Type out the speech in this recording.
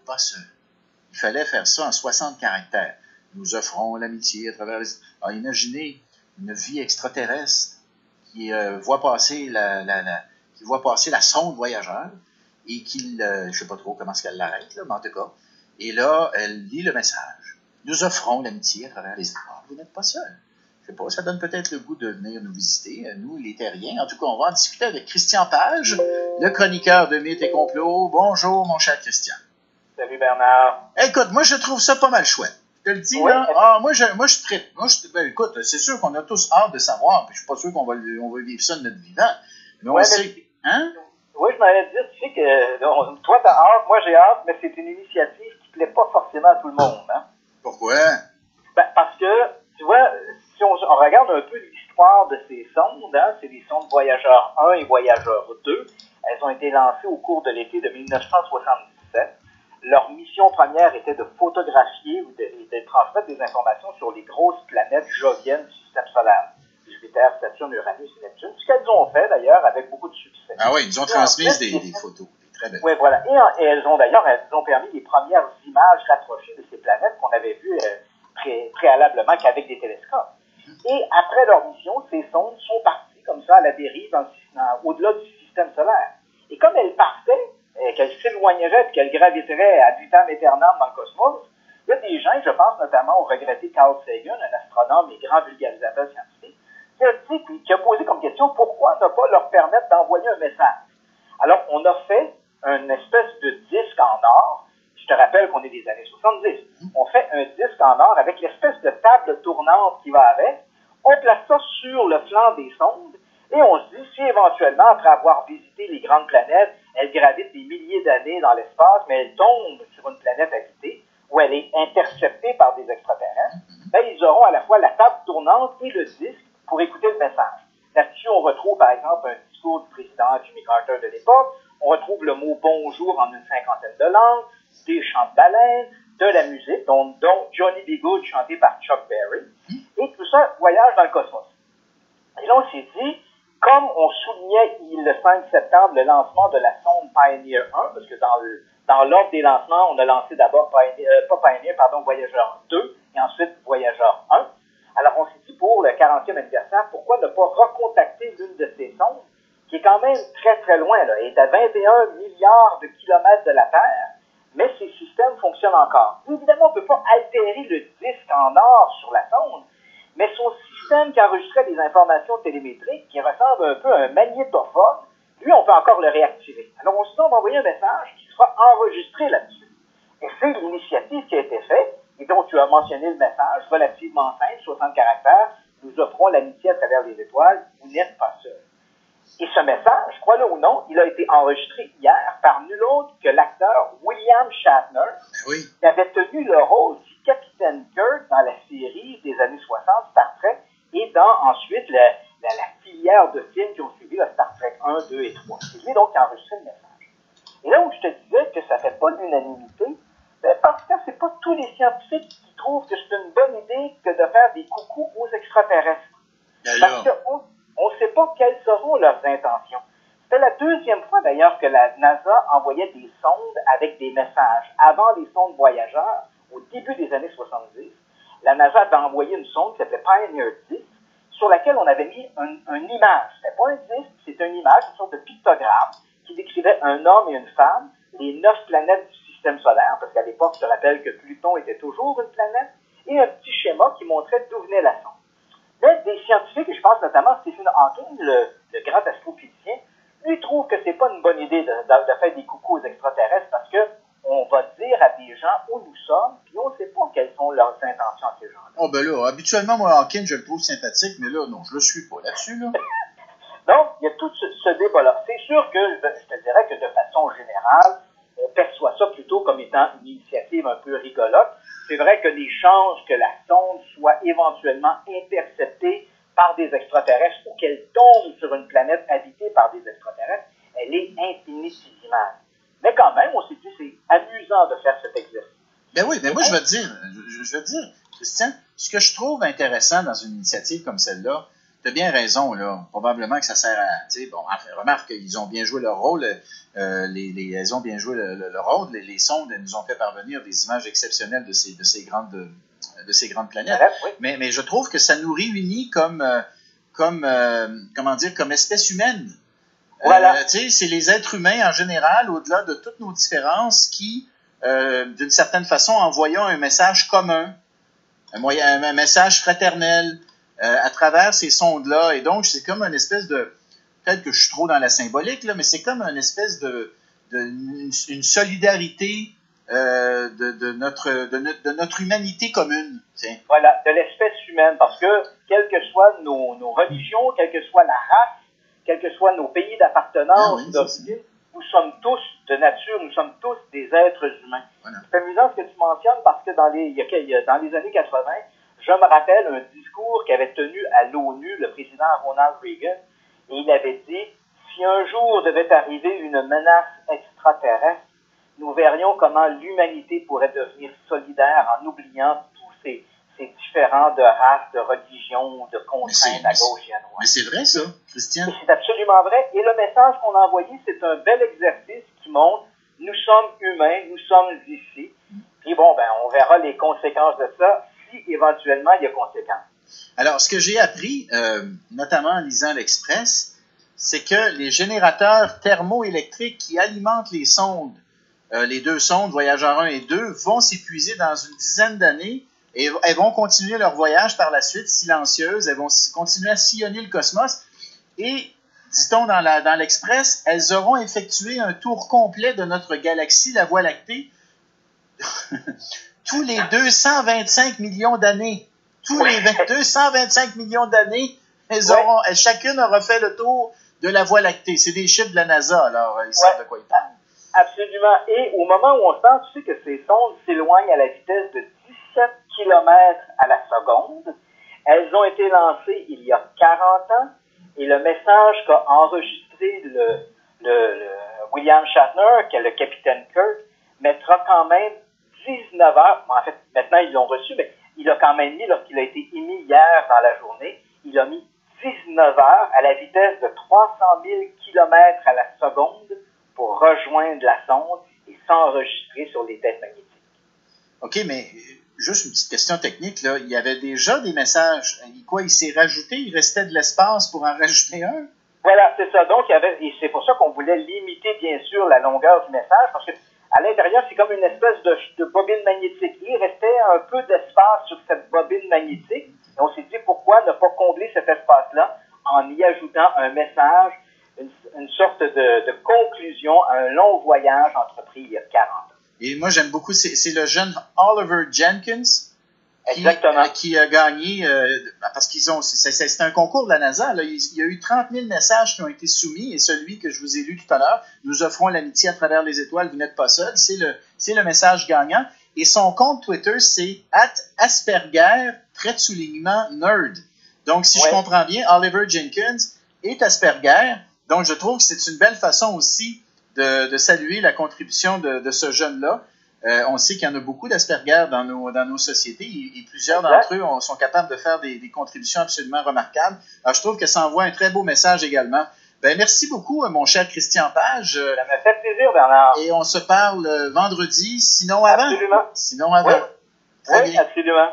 pas seuls. Il fallait faire ça en 60 caractères. Nous offrons l'amitié à travers les... Alors, imaginez une vie extraterrestre qui voit passer qui voit passer la sonde voyageur et qu'il, je sais pas trop comment est-ce qu'elle l'arrête, là, mais en tout cas, et là, elle lit le message. Nous offrons l'amitié à travers les étoiles. Vous n'êtes pas seuls. Je sais pas, ça donne peut-être le goût de venir nous visiter, nous, les terriens. En tout cas, on va en discuter avec Christian Page, le chroniqueur de Mythes et Complots. Bonjour, mon cher Christian. Salut Bernard. Écoute, moi, je trouve ça pas mal chouette. Je te le dis, oui, là. Moi, je trippe. Ben, écoute, c'est sûr qu'on a tous hâte de savoir, puis je suis pas sûr qu'on va vivre ça de notre vivant. Mais on sait. Hein? Oui, je m'allais dire, tu sais que toi, t'as hâte, moi, j'ai hâte, mais c'est une initiative qui plaît pas forcément à tout le monde, hein? Pourquoi? Ben, parce que, tu vois, si on regarde un peu l'histoire de ces sondes, hein, c'est des sondes Voyageur 1 et Voyageur 2. Elles ont été lancées au cours de l'été de 1977. Leur mission première était de photographier ou de transmettre des informations sur les grosses planètes joviennes du système solaire. Jupiter, Saturne, Uranus et Neptune. Ce qu'elles ont fait, d'ailleurs, avec beaucoup de succès. Ah oui, ils ont transmis des photos. Très belles. Oui, voilà. Et elles ont permis les premières images rapprochées de ces planètes qu'on avait vues préalablement qu'avec des télescopes. Et après leur mission, ces sondes sont parties comme ça à la dérive au-delà du système solaire. Et comme elles partaient, qu'elles s'éloigneraient et qu'elles graviteraient ad vitam aeternam dans le cosmos, il y a des gens, je pense notamment au regretté Carl Sagan, un astronome et grand vulgarisateur scientifique, qui a posé comme question pourquoi ne pas leur permettre d'envoyer un message. Alors, on a fait une espèce de disque en or. Je te rappelle qu'on est des années 70. On fait un disque en or avec l'espèce de table tournante qui va avec. On place ça sur le flanc des sondes et on se dit, si éventuellement, après avoir visité les grandes planètes, elles gravitent des milliers d'années dans l'espace, mais elles tombent sur une planète habitée où elle est interceptée par des extraterrestres, ben, ils auront à la fois la table tournante et le disque pour écouter le message. Là-dessus, on retrouve, par exemple, un discours du président Jimmy Carter de l'époque. On retrouve le mot « bonjour » en une cinquantaine de langues, des chants de baleines, de la musique, dont Johnny B. Good chanté par Chuck Berry. Et tout ça voyage dans le cosmos. Et là, on s'est dit, comme on soulignait le 5 septembre le lancement de la sonde Pioneer 1, parce que dans l'ordre des lancements, on a lancé d'abord Voyageur 2 et ensuite Voyageur 1. Alors, on s'est dit, pour le 40e anniversaire, pourquoi ne pas recontacter l'une de ces sondes, qui est quand même très, très loin, là, elle est à 21 milliards de kilomètres de la Terre, mais ces systèmes fonctionnent encore. Évidemment, on ne peut pas altérer le disque en or sur la sonde, mais son système qui enregistrait des informations télémétriques, qui ressemble un peu à un magnétophone, lui, on peut encore le réactiver. Alors, on se dit, on va envoyer un message qui sera enregistré là-dessus. Et c'est l'initiative qui a été faite, et dont tu as mentionné le message, relativement simple, 60 caractères, nous offrons l'amitié à travers les étoiles, vous n'êtes pas seul. Et ce message, crois-le ou non, il a été enregistré hier par nul autre que l'acteur William Shatner, qui avait tenu le rôle du capitaine Kirk dans la série des années 60, Star Trek, et dans ensuite la filière de films qui ont suivi, la Star Trek 1, 2 et 3. C'est lui donc qui a enregistré le message. Et là où je te disais que ça ne fait pas l'unanimité, ben parce que c'est pas tous les scientifiques qui trouvent que c'est une bonne idée que de faire des coucous aux extraterrestres. Parce qu'on ne sait pas quelles seront leurs intentions. C'était la deuxième fois d'ailleurs que la NASA envoyait des sondes avec des messages. Avant les sondes voyageurs, au début des années 70, la NASA avait envoyé une sonde qui s'appelait Pioneer 10, sur laquelle on avait mis une image. C'était pas un disque, c'était une image, une sorte de pictogramme, qui décrivait un homme et une femme, les 9 planètes du système solaire, parce qu'à l'époque, je te rappelle que Pluton était toujours une planète, et un petit schéma qui montrait d'où venait la sonde. Mais des scientifiques, et je pense notamment à Stephen Hawking, le grand astrophysicien, lui trouve que c'est pas une bonne idée de faire des coucous aux extraterrestres parce que on va dire à des gens où nous sommes, puis on ne sait pas quelles sont leurs intentions à ces gens-là. Oh ben là, habituellement, moi, Hawking, je le trouve sympathique, mais là, non, je le suis pas là-dessus, là. Donc, il y a tout ce débat-là. C'est sûr que, je te dirais que de façon générale, on perçoit ça plutôt comme étant une initiative un peu rigolote. C'est vrai que les chances que la sonde soit éventuellement interceptée par des extraterrestres ou qu'elle tombe sur une planète habitée par des extraterrestres, elle est infinitésimale. Mais quand même, on s'est dit, c'est amusant de faire cet exercice. Ben oui, mais moi, je vais te dire, Christian, ce que je trouve intéressant dans une initiative comme celle-là, t'as bien raison, là. Probablement que ça sert à... Tu sais, bon, enfin, remarque qu'ils ont bien joué leur rôle. Elles ont bien joué leur rôle. Les sondes, elles nous ont fait parvenir des images exceptionnelles de ces grandes planètes. Oui. Mais je trouve que ça nous réunit comme espèce humaine. Voilà. Tu sais, c'est les êtres humains en général, au-delà de toutes nos différences, qui, d'une certaine façon, envoyons un message commun, un message fraternel à travers ces sondes-là. Et donc, c'est comme une espèce de... Peut-être que je suis trop dans la symbolique, là, mais c'est comme une espèce une solidarité de notre humanité commune. Tiens. Voilà, de l'espèce humaine, parce que quelles que soient nos religions, quelle que soit la race, quels que soient nos pays d'appartenance, d'origine, nous sommes tous de nature, nous sommes tous des êtres humains. Voilà. C'est amusant ce que tu mentionnes parce que dans les années 80, je me rappelle un discours qu'avait tenu à l'ONU le président Ronald Reagan, et il avait dit, si un jour devait arriver une menace extraterrestre, nous verrions comment l'humanité pourrait devenir solidaire en oubliant tous ces différents de race, de religion, de contraintes à gauche et à droite. Mais c'est vrai ça, Christian. C'est absolument vrai. Et le message qu'on a envoyé, c'est un bel exercice qui montre nous sommes humains, nous sommes ici. Puis bon, on verra les conséquences de ça si éventuellement il y a conséquences. Alors, ce que j'ai appris, notamment en lisant l'Express, c'est que les générateurs thermoélectriques qui alimentent les sondes, les deux sondes, Voyageur 1 et 2, vont s'épuiser dans une dizaine d'années. Et elles vont continuer leur voyage par la suite, silencieuses. Elles vont continuer à sillonner le cosmos. Et, dit-on dans l'Express, elles auront effectué un tour complet de notre galaxie, la Voie lactée, tous les 225 millions d'années. Tous les 225 millions d'années, chacune aura fait le tour de la Voie lactée. C'est des chiffres de la NASA, alors ils savent de quoi ils parlent. Absolument. Et au moment où on sent, tu sais que ces sondes s'éloignent à la vitesse de 17 km à la seconde. Elles ont été lancées il y a 40 ans et le message qu'a enregistré le William Shatner, qui est le capitaine Kirk, mettra quand même 19 heures. En fait, maintenant ils l'ont reçu, mais il a quand même mis, lorsqu'il a été émis hier dans la journée, il a mis 19 heures à la vitesse de 300 000 km à la seconde pour rejoindre la sonde et s'enregistrer sur les têtes magnétiques. OK, mais juste une petite question technique, là. Il y avait déjà des messages. Il s'est rajouté? Il restait de l'espace pour en rajouter un? Voilà, c'est ça. Donc, et c'est pour ça qu'on voulait limiter, bien sûr, la longueur du message, parce que à l'intérieur, c'est comme une espèce de bobine magnétique. Il restait un peu d'espace sur cette bobine magnétique, et on s'est dit pourquoi ne pas combler cet espace-là en y ajoutant un message, une sorte de conclusion à un long voyage entrepris il y a 40 ans. Et moi, j'aime beaucoup, c'est le jeune Oliver Jenkins qui a gagné, parce c'est un concours de la NASA, là, il y a eu 30 000 messages qui ont été soumis, et celui que je vous ai lu tout à l'heure, nous offrons l'amitié à travers les étoiles, vous n'êtes pas seul, c'est le message gagnant, et son compte Twitter, c'est @Asperger, _nerd. Donc, si je comprends bien, Oliver Jenkins est Asperger, donc je trouve que c'est une belle façon aussi de saluer la contribution de ce jeune-là. On sait qu'il y en a beaucoup d'Asperger dans nos sociétés et plusieurs d'entre eux sont capables de faire des contributions absolument remarquables. Alors, je trouve que ça envoie un très beau message également. Merci beaucoup, mon cher Christian Page. Ça m'a fait plaisir, Bernard. Et on se parle vendredi, sinon avant. Absolument. Sinon avant. Oui, absolument.